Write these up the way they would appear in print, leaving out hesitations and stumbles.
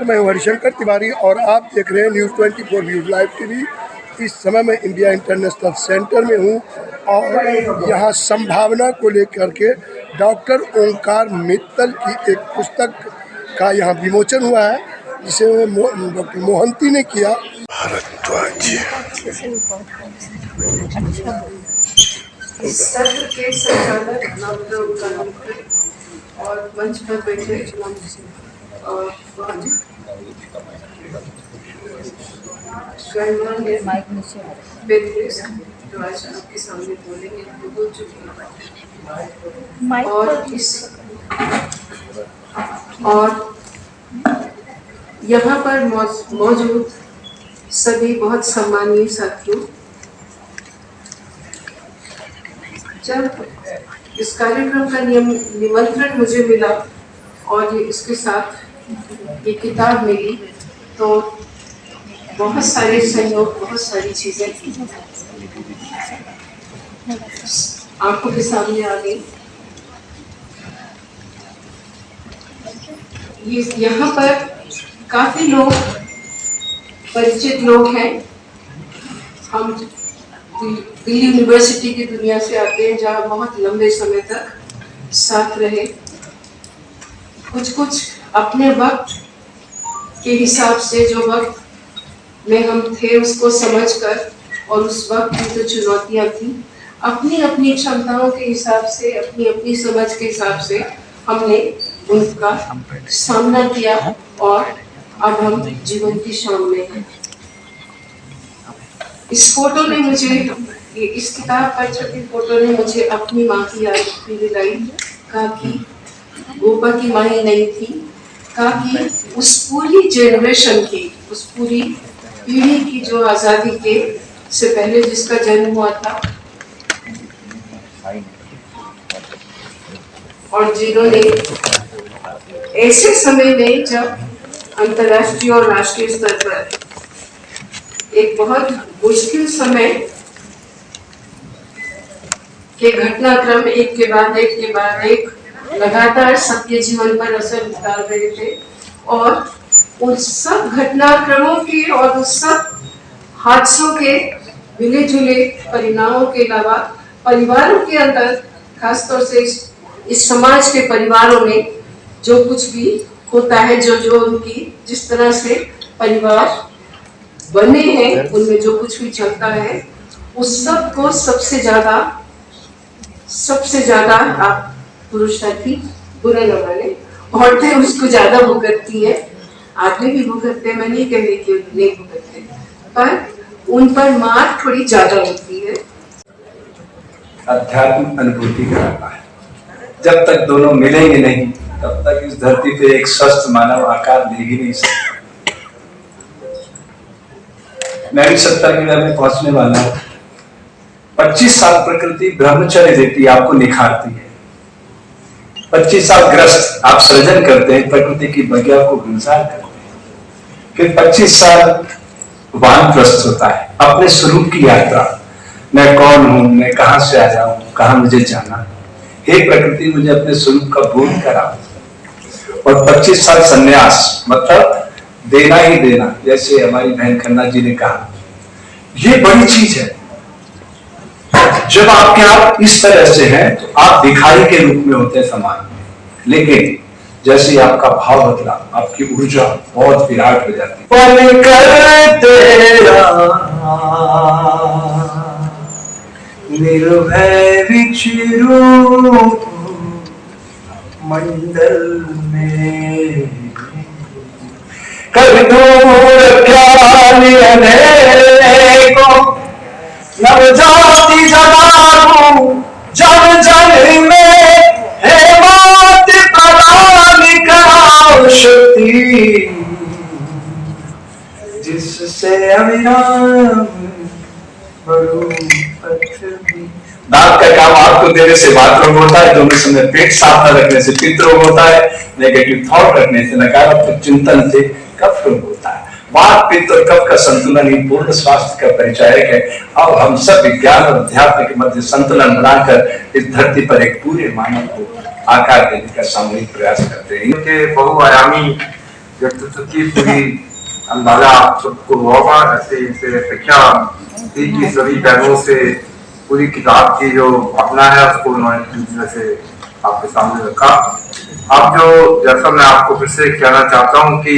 नमस्कार, मैं हूं हरिशंकर तिवारी और आप देख रहे हैं न्यूज़ 24 न्यूज़ लाइव टीवी। इस समय मैं इंडिया इंटरनेशनल सेंटर में हूं और यहां संभावना को लेकर के डॉक्टर ओंकार मित्तल की एक पुस्तक का यहां विमोचन हुआ है, जिसे डॉक्टर मोहंती ने किया। भारद्वाज इस सत्र के संचालक डॉक्टर ओंकार मित्तल और मंच पर बैठे और जो आज आपके सामने बोलेंगे वो बोल चुके हैं और यहाँ पर मौजूद सभी बहुत सम्मानीय साथियों, जब इस कार्यक्रम का निमंत्रण मुझे मिला और ये इसके साथ ये किताब मिली तो बहुत सारे सहयोग, बहुत सारी चीजें आंखों के सामने आ गई। ये यहाँ पर काफी लोग परिचित लोग हैं। हम दिल्ली यूनिवर्सिटी की दुनिया से आते हैं, जहाँ बहुत लंबे समय तक साथ रहे। कुछ अपने वक्त के हिसाब से, जो वक्त में हम थे उसको समझकर, और उस वक्त की जो चुनौतियां थी, अपनी अपनी क्षमताओं के हिसाब से, अपनी अपनी समझ के हिसाब से हमने उनका सामना किया और अब हम जीवन की शाम में हैं। इस फोटो ने मुझे, इस किताब पर छपी फोटो ने मुझे अपनी माँ की याद दिलाई। कहा कि गोपा की माँ ही नहीं थी, कहा कि उस पूरी जनरेशन की, उस पूरी पीढ़ी की जो आज़ादी के से पहले जिसका जन्म हुआ था और जिन्होंने ऐसे समय में जब अंतर्राष्ट्रीय और राष्ट्रीय स्तर पर एक बहुत मुश्किल समय के घटनाक्रम एक के बाद एक लगातार सबके जीवन पर असर डाल रहे थे, और उन सब घटनाक्रमों के और उन सब हादसों के मिले जुले परिणामों के अलावा परिवारों के अंदर, खासतौर से इस समाज के परिवारों में जो कुछ भी होता है, जो उनकी जिस तरह से परिवार बने हैं, उनमें जो कुछ भी चलता है, उस सब को सबसे ज्यादा आप पुरुष साथी बुरा न माने, औरतें उसको ज्यादा भुगतती है, आदमी भी भुगतते हैं। मैं नहीं कह रही कि नहीं भुगतते, पर उन पर मार थोड़ी ज्यादा होती है। अध्यात्म अनुभूति कराता है। जब तक दोनों मिलेंगे नहीं, तब तक इस धरती पे एक स्वस्थ मानव आकार ले ही नहीं सकता। मैं भी 70 की उम्र में पहुंचने वाला हूं। 25 साल प्रकृति ब्रह्मचर्य देती है, आपको निखारती है। 25 साल ग्रस्त आप सृजन करते हैं, प्रकृति की बगिया को गुलजार करते हैं। फिर 25 साल वानप्रस्थ होता है, अपने स्वरूप की यात्रा। मैं कौन हूं, मैं कहां से आया हूं, कहां मुझे जाना है। हे प्रकृति, मुझे अपने स्वरूप का बोध कराओ। और 25 साल संन्यास, मतलब देना ही देना, जैसे हमारी बहन खन्ना जी ने कहा। ये बड़ी चीज है। जब आपके आप इस तरह से हैं, तो आप भिखारी के रूप में होते हैं समाज में, लेकिन जैसे आपका भाव बदला, आपकी ऊर्जा बहुत विराट हो जाती है। निर्भय विचरू मंडल में, कर दूर ख्याल अंधेरे को, नवजाति जगाऊं जन जन में, हे मात प्रदान कराओ शक्ति, जिससे अविराम बढ़ूं पृथ्वी। दांत का काम आपको देने से वात रोग होता है, दोनों समय पेट साफ न रखने से पित्त रोग होता है, नेगेटिव थॉट रखने से, नकारात्मक चिंतन से कफ रोग होता है। वात, पित्त और कफ का संतुलन ही पूर्ण स्वास्थ्य का परिचायक है। अब हम सब विज्ञान और अध्यात्म के मध्य संतुलन बनाकर इस धरती पर एक पूरे मानव को आकार देने का सामूहिक प्रयास करते हैं। इनके बहुआयामी व्यक्तित्व की पूरी अंदाजा आप सबको होगा। ऐसे इसे अपेक्षा थी कि सभी पहलुओं से पूरी किताब की जो अपना है उसको उन्होंने से आपके सामने रखा। अब जो जैसा मैं आपको फिर से कहना चाहता हूँ कि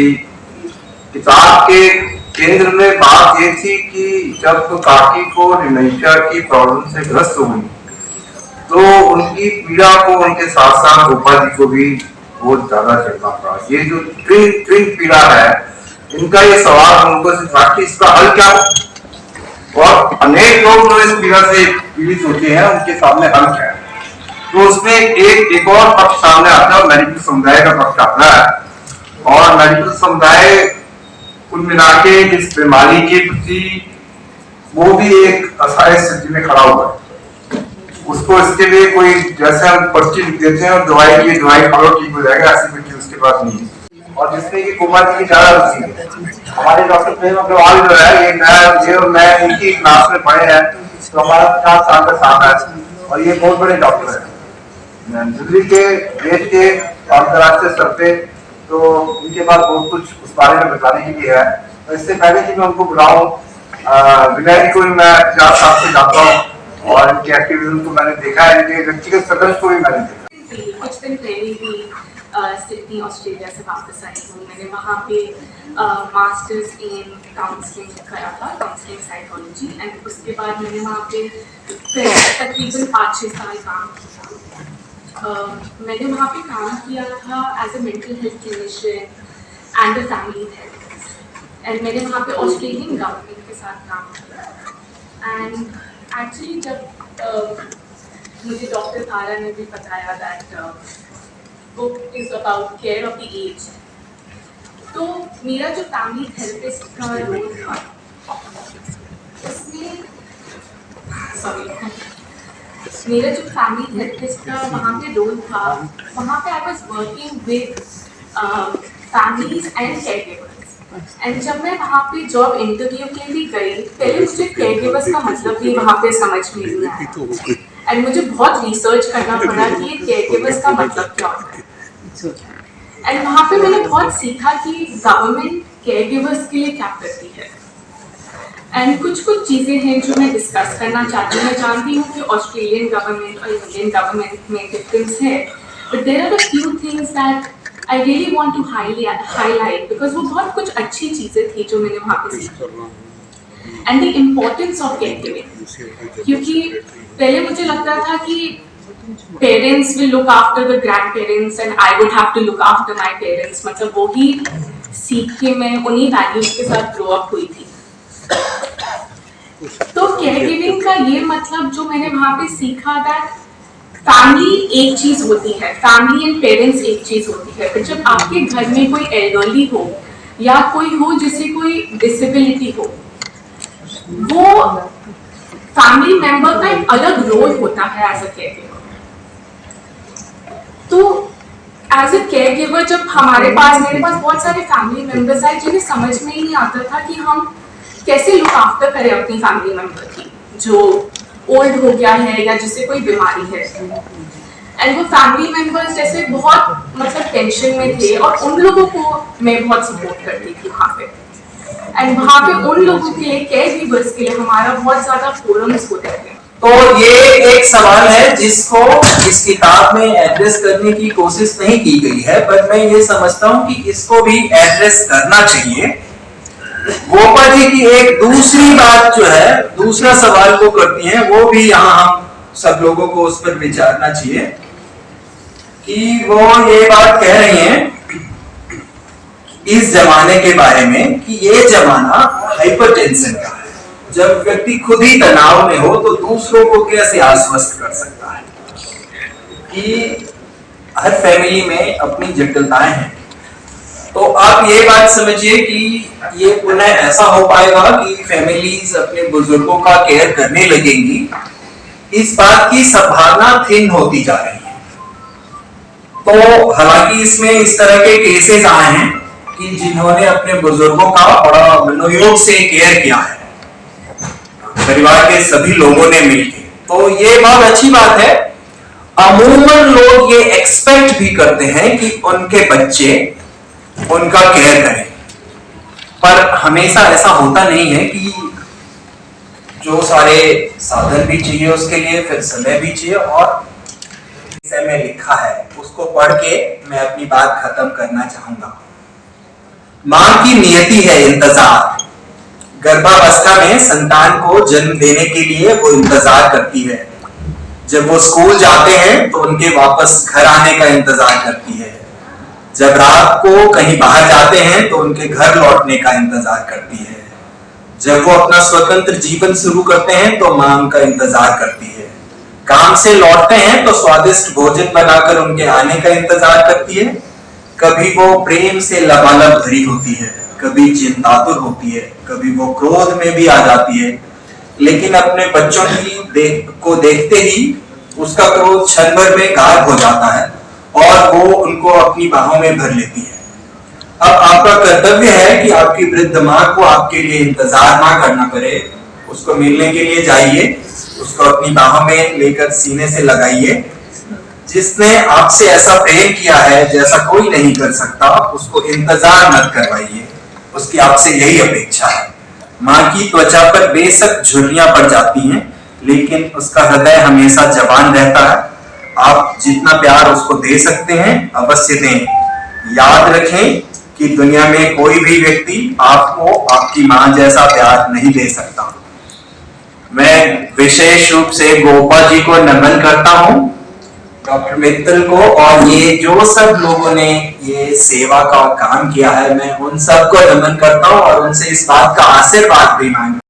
किताब के केंद्र में बात ये थी कि जब काकी को डिमेंशिया की प्रॉब्लम से ग्रस्त हुई तो उनकी पीड़ा को उनके साथ साथ गोपाल जी को भी बहुत ज्यादा झेलना पड़ा। ये जो ट्विन पीड़ा है, इनका ये सवाल उनको से था कि इसका हल क्या हो, और अनेक लोग जो इस पीड़ा से पीड़ित होते हैं उनके सामने हल क्या है। तो उसमें एक और पक्ष सामने आता है, मेडिकल समुदाय का पक्ष आता है। और मेडिकल समुदाय कुल मिला के इस बीमारी के प्रति वो भी एक असहाय स्थिति में खड़ा हुआ है। उसको इसके लिए कोई जैसे हम पर्ची लिख देते हैं और दवाई खाओ ठीक हो जाएगा, ऐसी पर्ची उसके पास नहीं है। और जिसमें कि कुमार जी की ज्यादा रुचि है, हमारे डॉक्टर प्रेम अग्रवाल जो है ये मैं इनकी क्लास में पढ़े हैं तो हमारा 50 साल का साथ है और ये बहुत बड़े डॉक्टर है दिल्ली के, देश के और अंतर्राष्ट्रीय स्तर पे। तो इनके पास बहुत कुछ उस बारे में बताने के लिए है। तो इससे पहले कि मैं उनको बुलाऊं, विनय जी को भी मैं 50 साल से जानता हूँ और इनके एक्टिविज्म को मैंने देखा है, इनके व्यक्तिगत संघर्ष को भी मैंने देखा। कुछ दिन पहले ही सिडनी ऑस्ट्रेलिया से वापस आई हूँ। मैंने वहाँ पे मास्टर्स इन काउंसलिंग करा था, काउंसलिंग साइकोलॉजी, एंड उसके बाद मैंने वहाँ पे तकरीबन 5-6 साल काम किया। मैंने वहाँ पे काम किया था as a mental health clinician and a family therapist, and मैंने वहाँ पे ऑस्ट्रेलियन गवर्नमेंट के साथ काम किया। एंड एक्चुअली जब मुझे डॉक्टर तारा ने भी बताया that book is about care of the age, तो मेरा जो फैमिली थेरेपिस्ट का रोल था उसमें मेरा जो फैमिली थेरेपिस्ट का वहाँ पे रोल था, वहाँ पे I was working with families and care givers. And जब मैं वहाँ पे जॉब इंटरव्यू के लिए गई, पहले मुझे केयर गिवर्स का मतलब भी वहाँ पे समझ में नहीं आया, एंड मुझे बहुत रिसर्च करना पड़ा कि ये केयर गिवर्स का मतलब क्या होता है। एंड वहाँ पे मैंने बहुत सीखा कि गवर्नमेंट केयर गिवर्स के लिए क्या करती है। एंड कुछ चीज़ें हैं जो मैं डिस्कस करना चाहती हूँ। मैं जानती हूँ कि ऑस्ट्रेलियन गवर्नमेंट और इंडियन गवर्नमेंट में डिफरेंस है, but there are a few things that I really want to highlight, because वो बहुत कुछ अच्छी चीज़ें थी जो मैंने वहाँ पे सीखी। And the importance of care giving, क्योंकि पहले मुझे लगता था कि parents will look after the grandparents and I would have to look after my parents, मतलब वही सीख के मैं उन्हीं वैल्यूज के साथ ग्रो अप हुई थी। तो केयर गिविंग का ये मतलब जो मैंने वहाँ पे सीखा दैट फैमिली एक चीज होती है, फैमिली एंड पेरेंट्स एक चीज होती है, पर जब आपके घर में कोई एल्डरली हो या कोई हो जिसे कोई डिसेबिलिटी हो, वो फैमिली मेंबर का एक अलग रोल होता है एज अ केयर गिवर। तो एज अ केयर गिवर जब मेरे पास बहुत सारे फैमिली मेंबर्स आए जिन्हें समझ में ही नहीं आता था कि हम कैसे लुक आफ्टर करें अपनी फैमिली मेंबर की जो ओल्ड हो गया है या जिसे कोई बीमारी है। एंड वो फैमिली मेंबर्स जैसे बहुत मतलब टेंशन में थे और उन लोगों को मैं बहुत सपोर्ट करती थी वहाँ पे। एंड वहाँ पे उन लोगों के लिए, केयर गिवर्स के लिए हमारा बहुत ज्यादा फोरम्स होते थे। तो ये एक सवाल है जिसको इस किताब में एड्रेस करने की कोशिश नहीं की गई है, पर मैं ये समझता हूँ कि इसको भी एड्रेस करना चाहिए। गोपाल जी की एक दूसरी बात जो है, दूसरा सवाल वो करती हैं, वो भी यहाँ हम सब लोगों को उस पर विचारना चाहिए कि वो ये बात कह रही हैं इस जमाने के बारे में कि ये जमाना हाइपरटेंशन का है। जब व्यक्ति खुद ही तनाव में हो तो दूसरों को कैसे आश्वस्त कर सकता है कि हर फैमिली में अपनी जटिलताएं हैं। तो आप ये बात समझिए कि ये पुनः ऐसा हो पाएगा कि फैमिलीज अपने बुजुर्गों का केयर करने लगेंगी, इस बात की संभावना थिन होती जा रही है। तो हालांकि इसमें इस तरह के केसेस आए हैं कि जिन्होंने अपने बुजुर्गों का बड़ा मनोयोग से केयर किया है, परिवार के सभी लोगों ने मिलकर, तो ये बहुत अच्छी बात है। अमूमन लोग ये एक्सपेक्ट भी करते हैं कि उनके बच्चे उनका केयर करें। पर हमेशा ऐसा होता नहीं है कि जो सारे साधन भी चाहिए उसके लिए फिर समय भी चाहिए। और विषय में लिखा है उसको पढ़ के मैं अपनी बात खत्म करना चाहूंगा। मां की नियति है इंतजार। गर्भावस्था में संतान को जन्म देने के लिए वो इंतजार करती है। जब वो स्कूल जाते हैं तो उनके वापस घर आने का इंतजार करती है। जब रात को कहीं बाहर जाते हैं तो उनके घर लौटने का इंतजार करती है। जब वो अपना स्वतंत्र जीवन शुरू करते हैं तो मां उनका इंतजार करती है। काम से लौटते हैं तो स्वादिष्ट भोजन बनाकर उनके आने का इंतजार करती है। कभी वो प्रेम से लबालब भरी होती है, कभी चिंतातुर होती है, कभी वो क्रोध में भी आ जाती है, लेकिन अपने बच्चों को देखते ही उसका क्रोध क्षण भर में गायब हो जाता है और वो उनको अपनी बाहों में भर लेती है। अब आपका कर्तव्य है कि आपकी वृद्ध मां को आपके लिए इंतजार ना करना पड़े। उसको मिलने के लिए जाइए, उसको अपनी बाहों में लेकर सीने से लगाइए। जिसने आपसे ऐसा प्रेम किया है जैसा कोई नहीं कर सकता, उसको इंतजार मत करवाइए। उसकी आपसे यही अपेक्षा है। मां की त्वचा पर बेशक झुर्रियां पड़ जाती हैं, लेकिन उसका हृदय हमेशा जवान रहता है। आप जितना प्यार उसको दे सकते हैं अवश्य दें। याद रखें कि दुनिया में कोई भी व्यक्ति आपको आपकी मां जैसा प्यार नहीं दे सकता। मैं विशेष रूप से गोपा जी को नमन करता हूं, डॉक्टर मित्तल को, और ये जो सब लोगों ने ये सेवा का काम किया है मैं उन सबको नमन करता हूं और उनसे इस बात का आशीर्वाद भी मांगता हूं